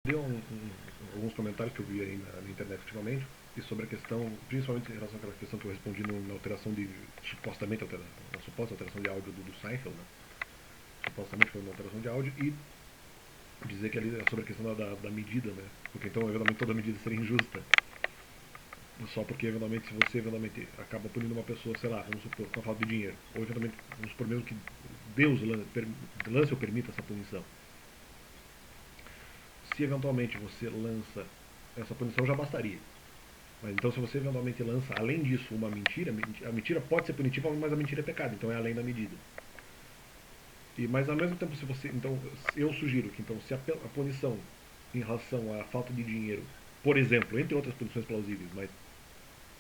Deu alguns comentários que eu vi aí na internet ultimamente, e sobre a questão, principalmente em relação àquela questão que eu respondi na alteração de, supostamente, na suposta alteração de áudio do Seinfeld, né? Supostamente foi uma alteração de áudio, e dizer que ali é sobre a questão da medida, né? Porque então, eventualmente, toda medida seria injusta. Só porque, eventualmente, se você, eventualmente, acaba punindo uma pessoa, sei lá, vamos supor, com a falta de dinheiro, ou, eventualmente, vamos supor mesmo que Deus lance ou permita essa punição. Se, eventualmente, você lança essa punição, já bastaria. Mas então, se você eventualmente lança, além disso, uma mentira, a mentira pode ser punitiva, mas a mentira é pecado, então é além da medida. Mas ao mesmo tempo, se você. Então, eu sugiro que, então, se a punição em relação à falta de dinheiro, por exemplo, entre outras punições plausíveis, mas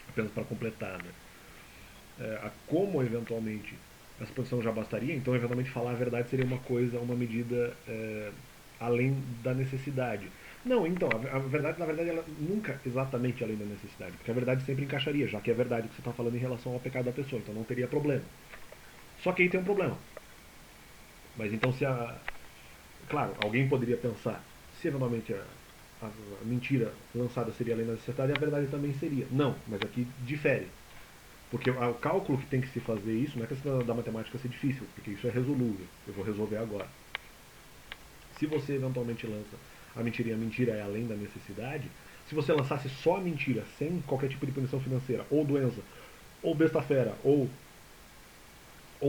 apenas para completar, né? Como eventualmente essa punição já bastaria, então eventualmente falar a verdade seria uma coisa, uma medida além da necessidade. Não, então, a verdade, na verdade, ela nunca exatamente além da necessidade, porque a verdade sempre encaixaria, já que é verdade que você está falando em relação ao pecado da pessoa, então não teria problema. Só que aí tem um problema. Mas então se a. Claro, alguém poderia pensar, se eventualmente a mentira lançada seria além da necessidade, a verdade também seria. Não, mas aqui difere. Porque o cálculo que tem que se fazer isso não é questão da matemática ser difícil, porque isso é resolúvel. Eu vou resolver agora. Se você eventualmente lança a mentira e a mentira é além da necessidade, se você lançasse só a mentira, sem qualquer tipo de punição financeira, ou doença, ou besta-fera, ou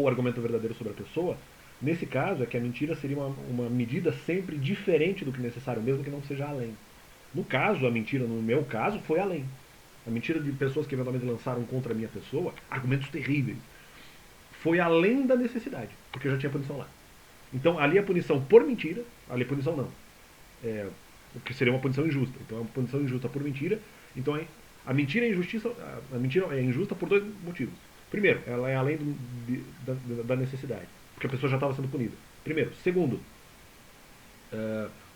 argumento verdadeiro sobre a pessoa, nesse caso é que a mentira seria uma medida sempre diferente do que necessário, mesmo que não seja além. No caso, a mentira, no meu caso, foi além. A mentira de pessoas que eventualmente lançaram contra a minha pessoa, argumentos terríveis, foi além da necessidade, porque já tinha punição lá. Então, ali a punição por mentira, ali a punição não, o que seria uma punição injusta. Então, é uma punição injusta por mentira. Então, a mentira é injustiça, a mentira é injusta por dois motivos. Primeiro, ela é além da necessidade, porque a pessoa já estava sendo punida. Primeiro. Segundo,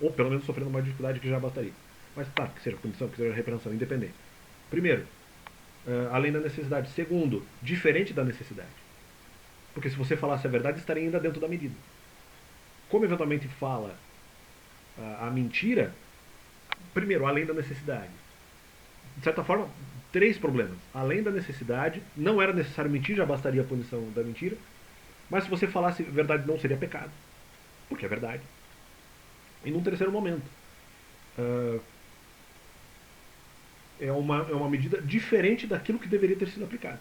ou pelo menos sofrendo uma dificuldade que já bastaria. Mas claro, que seja punição, que seja repreensão, independente. Primeiro, além da necessidade. Segundo, diferente da necessidade. Porque se você falasse a verdade, estaria ainda dentro da medida. Como eventualmente fala a mentira, primeiro, além da necessidade. De certa forma, três problemas. Além da necessidade, não era necessário mentir, já bastaria a punição da mentira. Mas se você falasse a verdade, não seria pecado, porque é verdade. E num terceiro momento, uh, é uma medida diferente daquilo que deveria ter sido aplicado.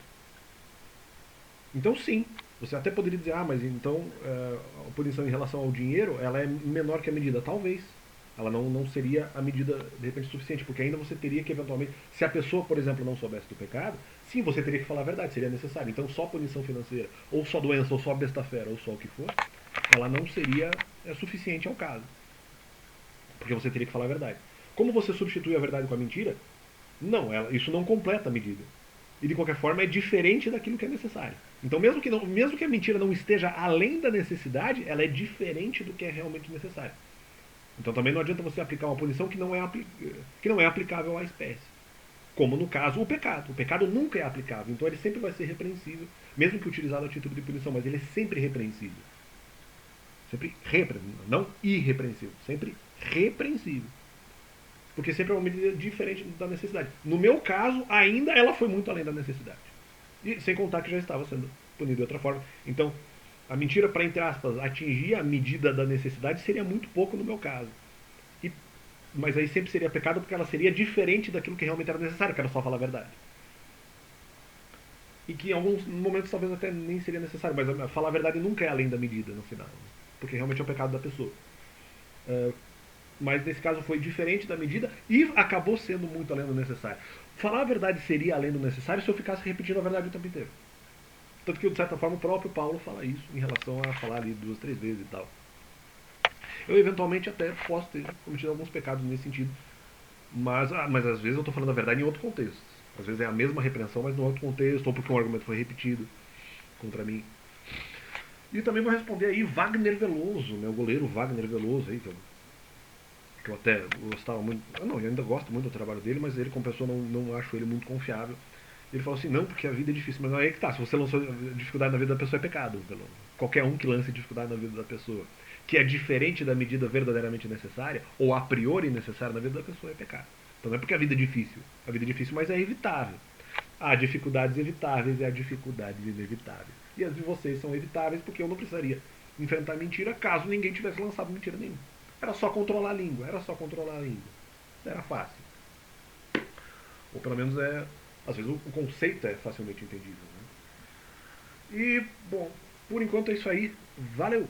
Então, sim, você até poderia dizer, mas então a punição em relação ao dinheiro ela é menor que a medida. Talvez. Ela não seria a medida, de repente, suficiente, porque ainda você teria que, eventualmente, se a pessoa, por exemplo, não soubesse do pecado, sim, você teria que falar a verdade, seria necessário. Então, só punição financeira, ou só doença, ou só besta-fera, ou só o que for, ela não seria suficiente ao caso, porque você teria que falar a verdade. Como você substitui a verdade com a mentira? Não, isso não completa a medida. E de qualquer forma é diferente daquilo que é necessário. Então, mesmo que a mentira não esteja além da necessidade, ela é diferente do que é realmente necessário. Então também não adianta você aplicar uma punição que não é aplicável à espécie. Como no caso o pecado. O pecado nunca é aplicável, então ele sempre vai ser repreensível, mesmo que utilizado a título de punição, mas ele é sempre repreensível. Sempre repreensível, não irrepreensível, sempre repreensível. Porque sempre é uma medida diferente da necessidade. No meu caso, ainda ela foi muito além da necessidade. E sem contar que já estava sendo punido de outra forma. Então, a mentira, para, entre aspas, atingir a medida da necessidade seria muito pouco no meu caso. E, mas aí sempre seria pecado porque ela seria diferente daquilo que realmente era necessário, que era só falar a verdade. E que em alguns momentos talvez até nem seria necessário, mas falar a verdade nunca é além da medida no final. Porque realmente é o pecado da pessoa. Mas nesse caso foi diferente da medida e acabou sendo muito além do necessário. Falar a verdade seria além do necessário se eu ficasse repetindo a verdade o tempo inteiro. Tanto que, de certa forma, o próprio Paulo fala isso em relação a falar ali 2, 3 vezes e tal. Eu, eventualmente, até posso ter cometido alguns pecados nesse sentido, mas às vezes eu estou falando a verdade em outro contexto. Às vezes é a mesma repreensão, mas em outro contexto, ou porque um argumento foi repetido contra mim. E também vou responder aí Wagner Veloso, meu goleiro Wagner Veloso, aí, que eu até gostava muito. Não, eu ainda gosto muito do trabalho dele, mas ele, como pessoa, não acho ele muito confiável. Ele falou assim: não, porque a vida é difícil. Mas não é aí que tá. Se você lançou dificuldade na vida da pessoa, é pecado. Qualquer um que lance dificuldade na vida da pessoa. que é diferente da medida verdadeiramente necessária, ou a priori necessária na vida da pessoa, é pecado. Então não é porque a vida é difícil. A vida é difícil, mas é evitável. Há dificuldades evitáveis e há dificuldades inevitáveis. E as de vocês são evitáveis porque eu não precisaria enfrentar mentira caso ninguém tivesse lançado mentira nenhuma. Era só controlar a língua, era só controlar a língua. Era fácil. Ou pelo menos é. Às vezes o conceito é facilmente entendível. Né? E, bom, por enquanto é isso aí. Valeu!